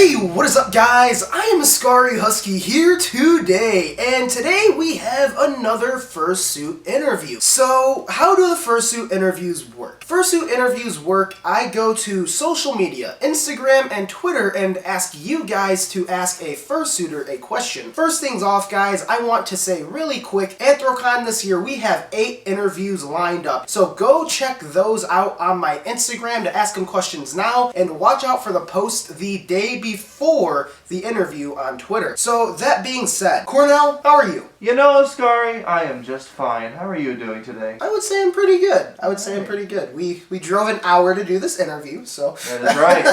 Hey, what is up guys? I am Ascari Husky here today, and today we have another Fursuit interview. So, how do the Fursuit interviews work? Fursuit interviews work, I go to social media, Instagram and Twitter, and ask you guys to ask a Fursuiter a question. First things off guys, I want to say really quick, Anthrocon this year, we have 8 interviews lined up. So go check those out on my Instagram to ask them questions now, and watch out for the post the day before the interview on Twitter. So that being said, Cornel, how are you? You know, Ascari, I am just fine. How are you doing today? I would say I'm pretty good. I'm pretty good. We drove an hour to do this interview, so... That is right.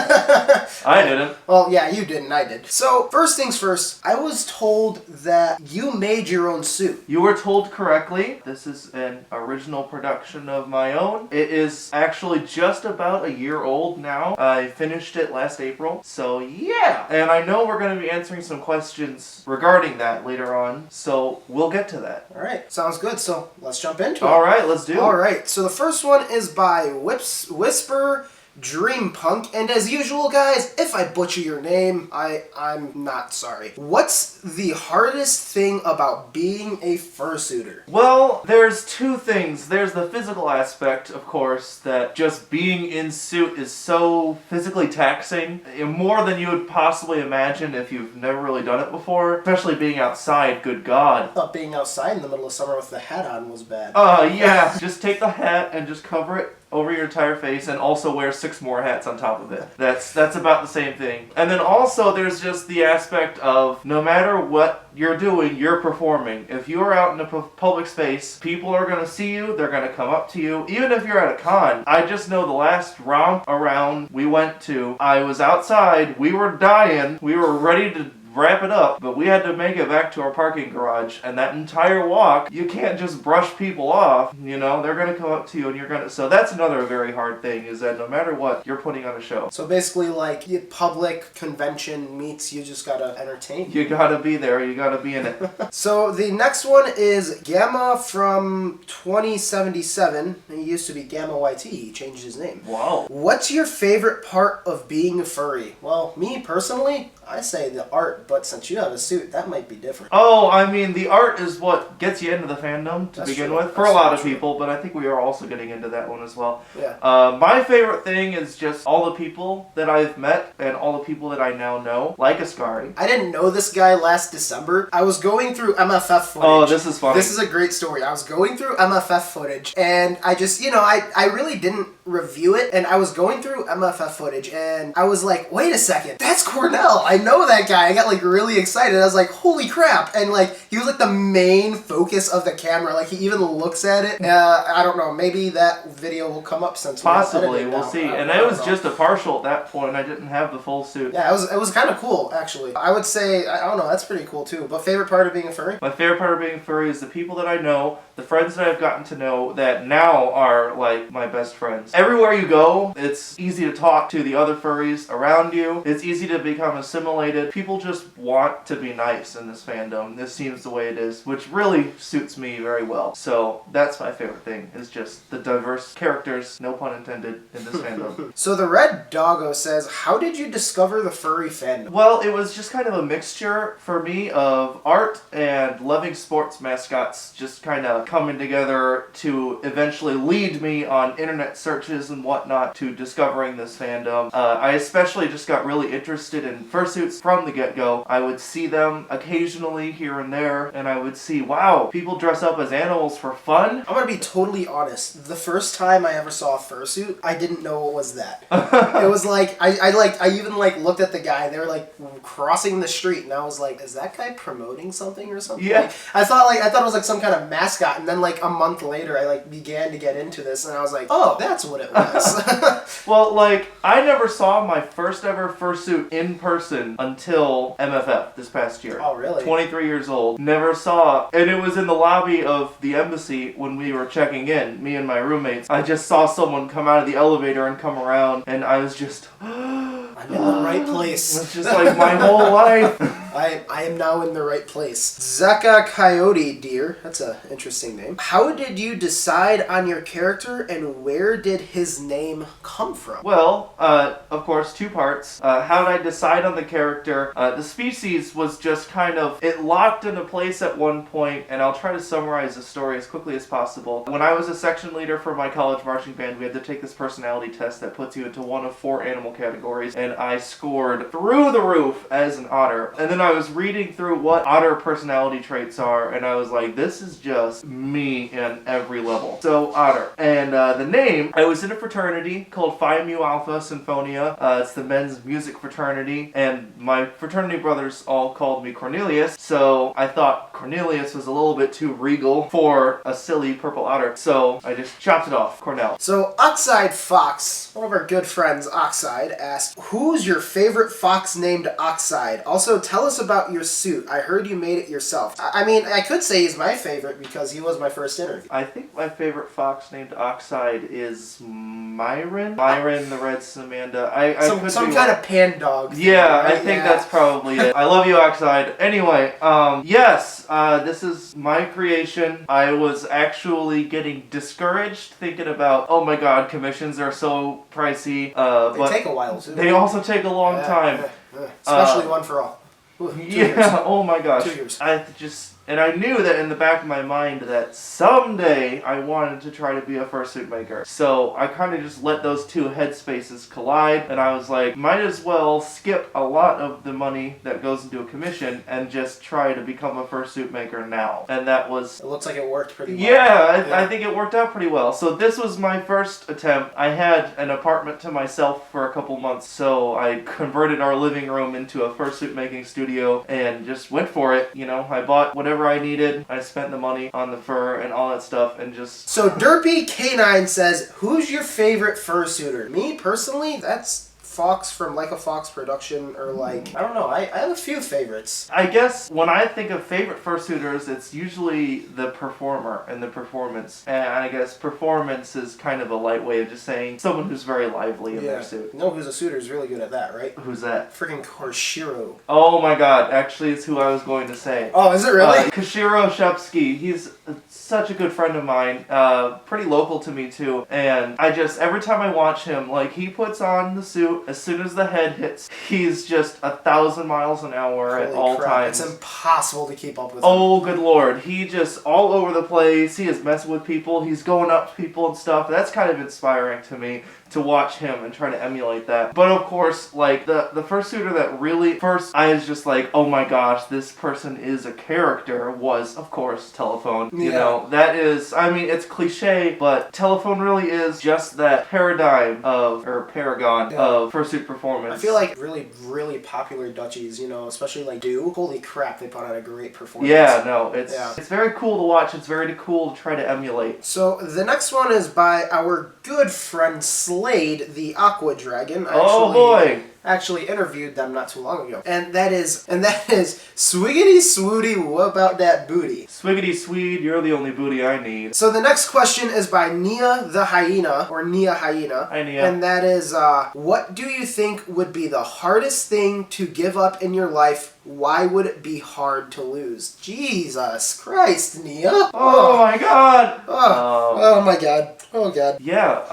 I didn't. Well, yeah, you didn't, I did. So, first things first, I was told that you made your own suit. You were told correctly. This is an original production of my own. It is actually just about a year old now. I finished it last April, so yeah. And I know we're going to be answering some questions regarding that later on, so we'll get to that. Alright, sounds good, so let's jump into it. Alright, let's do it. Alright, so the first one is by Whisper Dream Punk, and as usual guys, if I butcher your name, I'm not sorry. What's the hardest thing about being a fursuiter? Well, there's two things. There's the physical aspect, of course, that just being in suit is so physically taxing, more than you would possibly imagine if you've never really done it before, especially being outside, good God. I thought being outside in the middle of summer with the hat on was bad. Yeah, just take the hat and just cover it over your entire face, and also wear 6 more hats on top of it. That's about the same thing. And then also there's just the aspect of no matter what you're doing, you're performing. If you're out in a public space, people are going to see you, they're going to come up to you, even if you're at a con. I just know the last romp around we went to, I was outside, we were dying, we were ready to wrap it up, but we had to make it back to our parking garage, and that entire walk, you can't just brush people off, you know, they're gonna come up to you and you're gonna, so that's another very hard thing, is that no matter what, you're putting on a show. So basically like, public convention meets, you just gotta entertain. You gotta be there, you gotta be in it. So the next one is Gamma from 2077, he used to be Gamma YT, he changed his name. Wow. What's your favorite part of being a furry? Well, me personally, I say the art, but since you have a suit, that might be different. Oh, I mean, the art is what gets you into the fandom to begin with, for a lot of people, but I think we are also getting into that one as well. Yeah. My favorite thing is just all the people that I've met and all the people that I now know, like Ascari. I didn't know this guy last December. I was going through MFF footage. Oh, this is funny. This is a great story. I was going through MFF footage, and I just, you know, I really didn't review it, and I was going through MFF footage, and I was like, wait a second, that's Cornel! I know that guy! I got like really excited. I was like, holy crap! And like, he was like the main focus of the camera. Like, he even looks at it. I don't know, maybe that video will come up since possibly, we'll see. And it was just a partial at that point. I didn't have the full suit. Yeah, it was kind of cool, actually. I would say, I don't know, that's pretty cool too. But favorite part of being a furry? My favorite part of being a furry is the people that I know, the friends that I've gotten to know that now are like my best friends. Everywhere you go, it's easy to talk to the other furries around you. It's easy to become assimilated. People just want to be nice in this fandom. This seems the way it is, which really suits me very well. So that's my favorite thing, is just the diverse characters, no pun intended, in this fandom. So the Red Doggo says, how did you discover the furry fandom? Well, it was just kind of a mixture for me of art and loving sports mascots just kind of coming together to eventually lead me on internet searches and whatnot to discovering this fandom. I especially just got really interested in fursuits from the get-go. I would see them occasionally here and there, and I would see, wow, people dress up as animals for fun? I'm gonna be totally honest. The first time I ever saw a fursuit, I didn't know what was that. It was like, I even like looked at the guy, they were like crossing the street, and I was like, is that guy promoting something or something? Yeah. Like, I thought it was like some kind of mascot, and then like a month later I like began to get into this, and I was like, oh, that's what it was. Well, like, I never saw my first ever fursuit in person until MFF this past year. Oh, really? 23 years old. Never saw, and it was in the lobby of the embassy when we were checking in, me and my roommates. I just saw someone come out of the elevator and come around, and I was just... I'm in the right place. It's just like my whole life. I am now in the right place. Zaka Coyote Deer. That's an interesting name. How did you decide on your character and where did his name come from? Well, of course, two parts. How did I decide on the character? The species was just kind of, it locked into place at one point, and I'll try to summarize the story as quickly as possible. When I was a section leader for my college marching band, we had to take this personality test that puts you into one of 4 animal categories, and I scored through the roof as an otter. And then I was reading through what otter personality traits are, and I was like, this is just me in every level. So, otter. And the name, I was in a fraternity called Phi Mu Alpha Symphonia. It's the men's music fraternity, and my fraternity brothers all called me Cornelius, so I thought Cornelius was a little bit too regal for a silly purple otter, so I just chopped it off, Cornell. So, Oxide Fox, one of our good friends, Oxide, asked, who's your favorite fox named Oxide? Also, tell us about your suit. I heard you made it yourself. I mean, I could say he's my favorite because he was my first interview. I think my favorite fox named Oxide is Myron. Myron the Red Samanda. Some kind of pan dog thing, yeah, right? I think that's probably it. I love you, Oxide. Anyway, yes, this is my creation. I was actually getting discouraged thinking about, oh my god, commissions are so pricey. They take a while too. They also take a long time. Especially One for All. Ooh, 2 years. Oh my gosh. 2 years. And I knew that in the back of my mind that someday I wanted to try to be a fursuit maker. So I kind of just let those two headspaces collide, and I was like, might as well skip a lot of the money that goes into a commission and just try to become a fursuit maker now. And that was... It looks like it worked pretty well. Yeah, I think it worked out pretty well. So this was my first attempt. I had an apartment to myself for a couple months, so I converted our living room into a fursuit making studio and just went for it. You know, I bought whatever I needed. I spent the money on the fur and all that stuff and just... So Derpy K9 says, who's your favorite fursuiter? Me, personally, that's Fox from Like a Fox production, or like, I don't know, I have a few favorites. I guess when I think of favorite fursuiters, it's usually the performer and the performance. And I guess performance is kind of a light way of just saying someone who's very lively in their suit. You know who's a suitor is really good at that, right? Who's that? Freaking Koshiro. Oh my god, actually it's who I was going to say. Oh, is it really? Koshiro Shepsky. He's such a good friend of mine, pretty local to me too, and I just, every time I watch him, like, he puts on the suit, as soon as the head hits, he's just 1,000 miles an hour at all times. It's impossible to keep up with him. Oh, good lord. He just, all over the place, he is messing with people, he's going up to people and stuff. That's kind of inspiring to me, to watch him and try to emulate that. But of course, like, the fursuiter that really, first, I was just like, oh my gosh, this person is a character, was, of course, Telephone. You know, that is, I mean, it's cliche, but Telephone really is just that paradigm of, or paragon of fursuit performance. I feel like really, really popular Dutchies, you know, especially like Do. Holy crap, they put on a great performance. Yeah, no, it's very cool to watch. It's very cool to try to emulate. So the next one is by our good friend Slade, the Aqua Dragon. Oh boy! Actually interviewed them not too long ago. And that is Swiggity Swooty, what about that booty? Swiggity Swede, you're the only booty I need. So the next question is by Nia the Hyena, or Nia Hyena. Hi, Nia. And that is, what do you think would be the hardest thing to give up in your life? Why would it be hard to lose? Jesus Christ, Nia. Oh my god! Oh my god. Oh god. Yeah,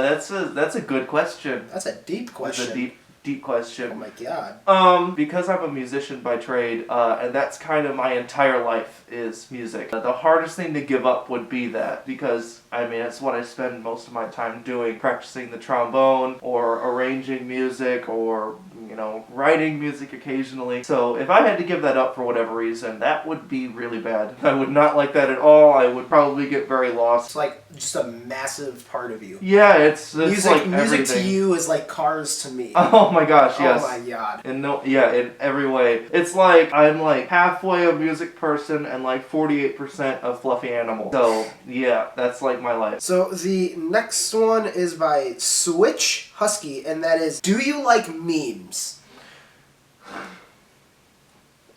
that's a good question. That's a deep question. That's a deep question. Oh my god. Because I'm a musician by trade, and that's kind of my entire life is music. The hardest thing to give up would be that, because, I mean, it's what I spend most of my time doing, practicing the trombone, or arranging music, or, you know, writing music occasionally. So if I had to give that up for whatever reason, that would be really bad. I would not like that at all. I would probably get very lost. It's like just a massive part of you. Yeah, it's music, like music everything. to you is like Cars to me. Oh my gosh, yes. Oh my god. In every way. It's like I'm like halfway a music person and like 48% a fluffy animal. So yeah, that's like my life. So the next one is by Switch Husky, and that is, do you like memes?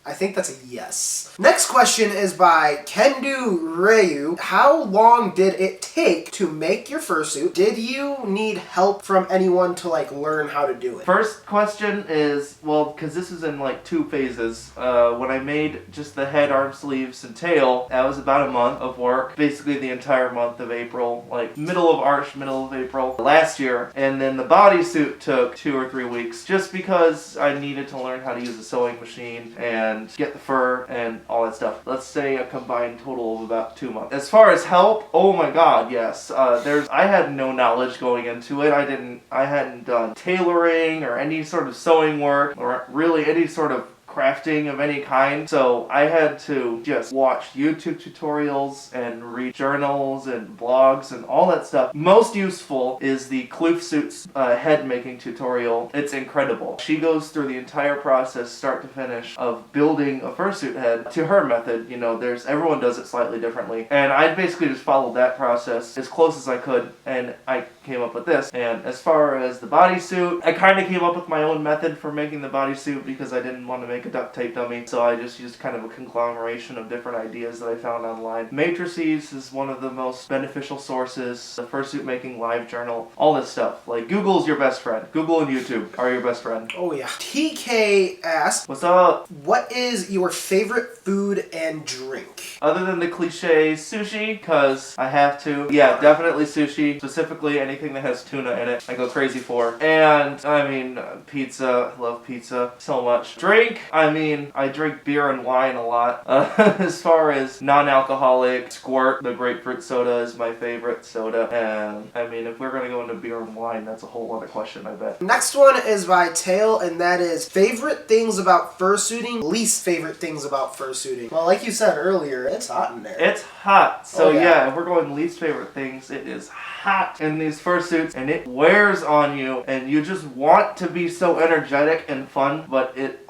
I think that's a yes. Next question is by Kendu Ryu. How long did it take to make your fursuit? Did you need help from anyone to like learn how to do it? First question is, well, because this is in like 2 phases. When I made just the head, arm, sleeves, and tail, that was about a month of work. Basically the entire month of April, like middle of April last year. And then the bodysuit took 2 or 3 weeks just because I needed to learn how to use a sewing machine and get the fur and all that stuff. Let's say a combined total of about 2 months. As far as help, oh my god, yes. I had no knowledge going into it. I hadn't done tailoring or any sort of sewing work or really any sort of crafting of any kind, so I had to just watch YouTube tutorials and read journals and blogs and all that stuff. Most useful is the Fursuit's head making tutorial. It's incredible. She goes through the entire process, start to finish, of building a fursuit head to her method. You know, everyone does it slightly differently, and I basically just followed that process as close as I could, and I came up with this. And as far as the bodysuit, I kind of came up with my own method for making the bodysuit because I didn't want to make a duct tape dummy, so I just used kind of a conglomeration of different ideas that I found online. Matrices is one of the most beneficial sources, the fursuit making live journal, all this stuff. Like, Google's your best friend. Google and YouTube are your best friend. Oh yeah. TK asks, what's up? What is your favorite food and drink? Other than the cliche, sushi, because I have to. Yeah, definitely sushi, specifically anything that has tuna in it, I go crazy for. And, I mean, pizza, love pizza so much. Drink, I mean, I drink beer and wine a lot. As far as non-alcoholic, Squirt, the grapefruit soda is my favorite soda. And, I mean, if we're going to go into beer and wine, that's a whole other question, I bet. Next one is by Tail, and that is favorite things about fursuiting, least favorite things about fursuiting. Well, like you said earlier, it's hot in there. It's hot. So yeah, if we're going least favorite things, it is hot in these fursuits, and it wears on you, and you just want to be so energetic and fun, but it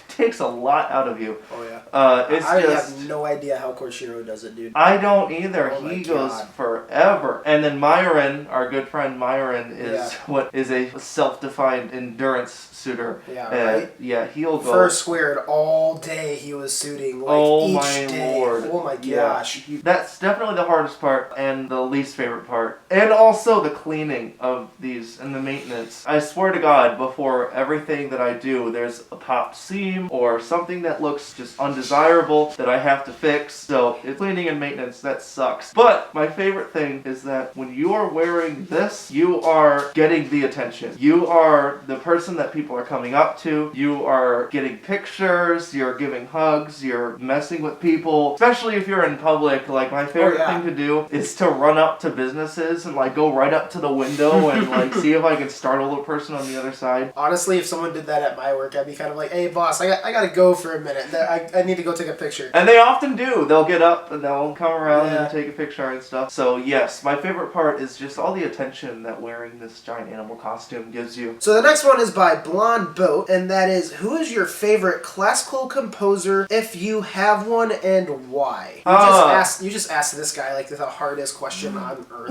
takes a lot out of you. Oh yeah. I have no idea how Korshiro does it, dude. I don't either. Oh he goes forever. And then Myron, our good friend Myron, is what is a self-defined endurance suiter. Yeah, right? Yeah, he'll go. First squared all day he was suiting, like each day. Lord. Oh my gosh. Yeah. That's definitely the hardest part and the least favorite part. And also the cleaning of these and the maintenance. I swear to God, before everything that I do, there's a popped seam or something that looks just undesirable that I have to fix. So cleaning and maintenance, that sucks. But my favorite thing is that when you are wearing this, you are getting the attention. You are the person that people are coming up to. You are getting pictures, you're giving hugs, you're messing with people. Especially if you're in public, like my favorite thing to do is to run up to businesses and like go right up to the window and like see if I can startle the person on the other side. Honestly, if someone did that at my work, I'd be kind of like, hey boss, I gotta go for a minute. I need to go take a picture. And they often do. They'll get up and they'll come around and take a picture and stuff. So yes, my favorite part is just all the attention that wearing this giant animal costume gives you. So the next one is by Blonde Boat, and that is, who is your favorite classical composer, if you have one, and why? You just asked this guy like the hardest question on earth.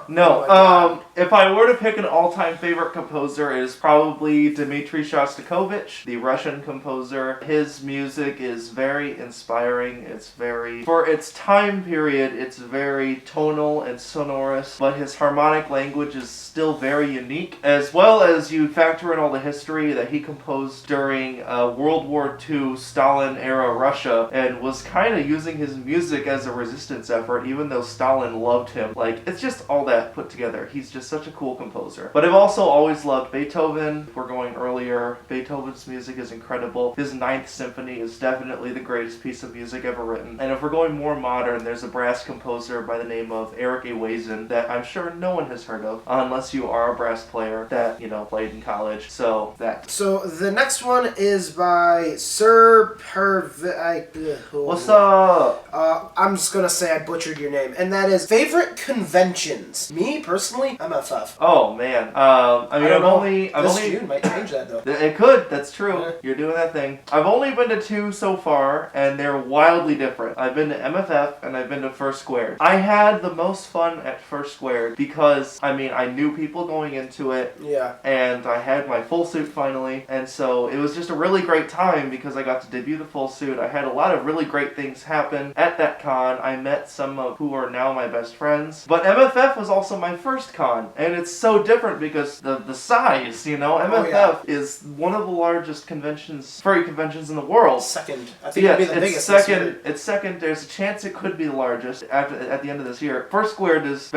No, if I were to pick an all-time favorite composer, it is probably Dmitri Shostakovich, the Russian composer. His music is very inspiring. It's very, for its time period, it's very tonal and sonorous, but his harmonic language is still very unique, as well as you factor in all the history that he composed during World War II Stalin-era Russia, and was kind of using his music as a resistance effort, even though Stalin loved him. Like, it's just all that put together. He's just such a cool composer. But I've also always loved Beethoven. If we're going earlier, Beethoven's music is incredible. His Ninth Symphony is definitely the greatest piece of music ever written. And if we're going more modern, there's a brass composer by the name of Eric Awazin that I'm sure no one has heard of, unless you are a brass player that, you know, played in college. So the next one is by Sir What's up? I'm just gonna say I butchered your name, and that is favorite conventions. Me personally, I'm FF. Oh man, I mean, June might change that though. It could. That's true. You're doing that thing. I've only been to 2 so far, and they're wildly different. I've been to MFF and I've been to First Squared. I had the most fun at First Squared because, I mean, I knew people going into it. Yeah. And I had my full suit finally, and so it was just a really great time because I got to debut the full suit. I had a lot of really great things happen at that con. I met some of who are now my best friends. But MFF was also my first con, and it's so different because the size, you know. MFF is one of the largest conventions, furry conventions in the world. Second. I think it'll be the biggest this year. It's second. There's a chance it could be the largest at the end of this year. First Squared is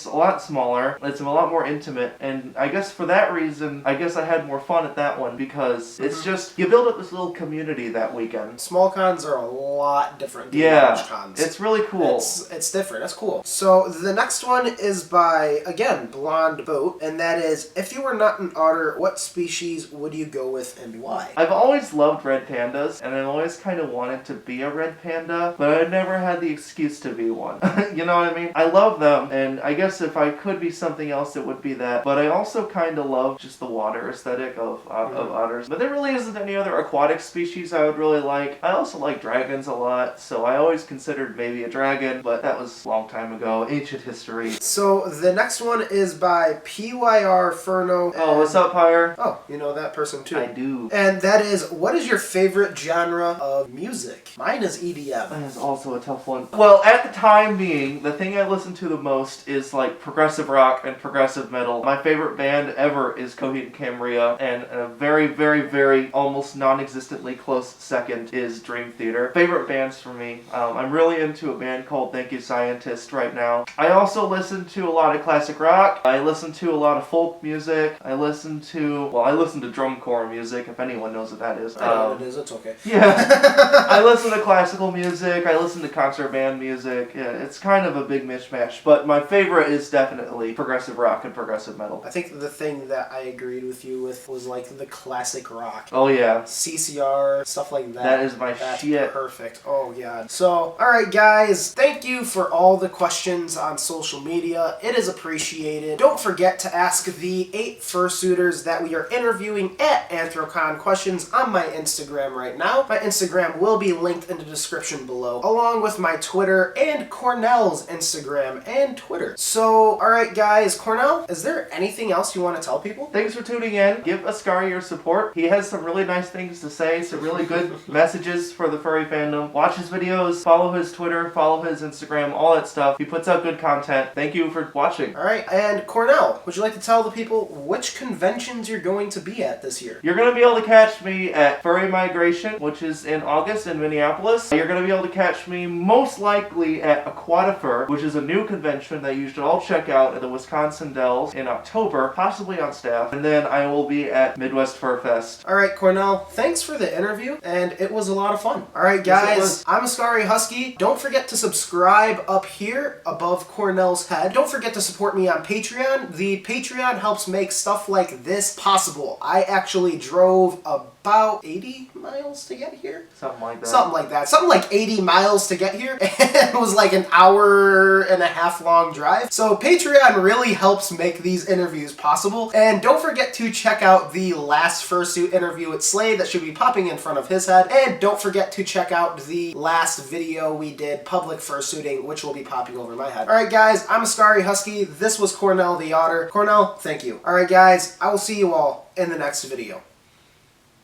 a lot smaller. It's a lot more intimate, and I guess for that reason, I guess I had more fun at that one because it's just, you build up this little community that weekend. Small cons are a lot different than large cons. It's really cool. It's different. That's cool. So the next one is by, again, Blonde Boat, and that is, if you were not an otter, what species would you go with and why? I've always loved red pandas, and I've always kind of wanted to be a red panda, but I never had the excuse to be one. You know what I mean? I love them, and I guess if I could be something else, it would be that. But I also kind of love just the water aesthetic of otters. But there really isn't any other aquatic species I would really like. I also like dragons a lot, so I always considered maybe a dragon, but that was a long time ago, ancient history. So the next one is by PYR Furno. Oh, what's up, Pyre? Oh, you know that person too. I do. And that is, what is your favorite genre of music? Mine is EDM. That is also a tough one. Well, at the time being, the thing I listen to the most is like progressive rock and progressive metal. My favorite band ever is Coheed and Cambria, and a very, very, very almost non-existently close second is Dream Theater. Favorite bands for me. I'm really into a band called Thank You Scientist right now. I also listen to a lot of classic rock. I listen to a lot of folk music. I listen to drum corps music, if anyone knows what that is. I know what it is, it's okay. Yeah. I listen to classical music. I listen to concert band music. Yeah, it's kind of a big mishmash, but my favorite is definitely progressive rock and progressive metal. I think the thing that I agreed with you with was like the classic rock. Oh yeah. CCR, stuff like that. That is my shit. Perfect. Oh god. So, alright guys, thank you for all the questions on social media. It is appreciated. Don't forget to ask the 8 fursuiters that we are interviewing at Anthrocon questions on my Instagram right now. My Instagram will be linked in the description below, along with my Twitter and Cornel's Instagram and Twitter. So, alright guys, Cornel, is there anything else you want to tell people? Thanks for tuning in. Give Ascari your support. He has some really nice things to say, some really good messages for the furry fandom. Watch his videos, follow his Twitter, follow his Instagram, all that stuff. He puts out good content. Thank you for watching. Alright, and Cornel, would you like to tell the people which conventions you're going to be at this year? You're going to be able to catch me at Furry Migration, which is in August in Minneapolis. You're going to be able to catch me most likely at Aquatifur, which is a new convention that you should all check out at the Wisconsin Dells in October, possibly on staff. And then I will be at Midwest Fur Fest. Alright, Cornel, thanks for the interview, and it was a lot of fun. Alright guys, yes, I'm Ascari Husky. Don't forget to subscribe up here above Cornel's head. Don't forget to support me on Patreon. The Patreon helps make stuff like this possible. I actually drove about 80 miles to get here? Something like that. Something like that. Something like 80 miles to get here. And it was like an hour and a half long drive. So Patreon really helps make these interviews possible. And don't forget to check out the last fursuit interview with Slade that should be popping in front of his head. And don't forget to check out the last video we did, public fursuiting, which will be popping over my head. Alright guys, I'm Ascari Husky. This was Cornel the Otter. Cornel, thank you. Alright guys, I will see you all in the next video.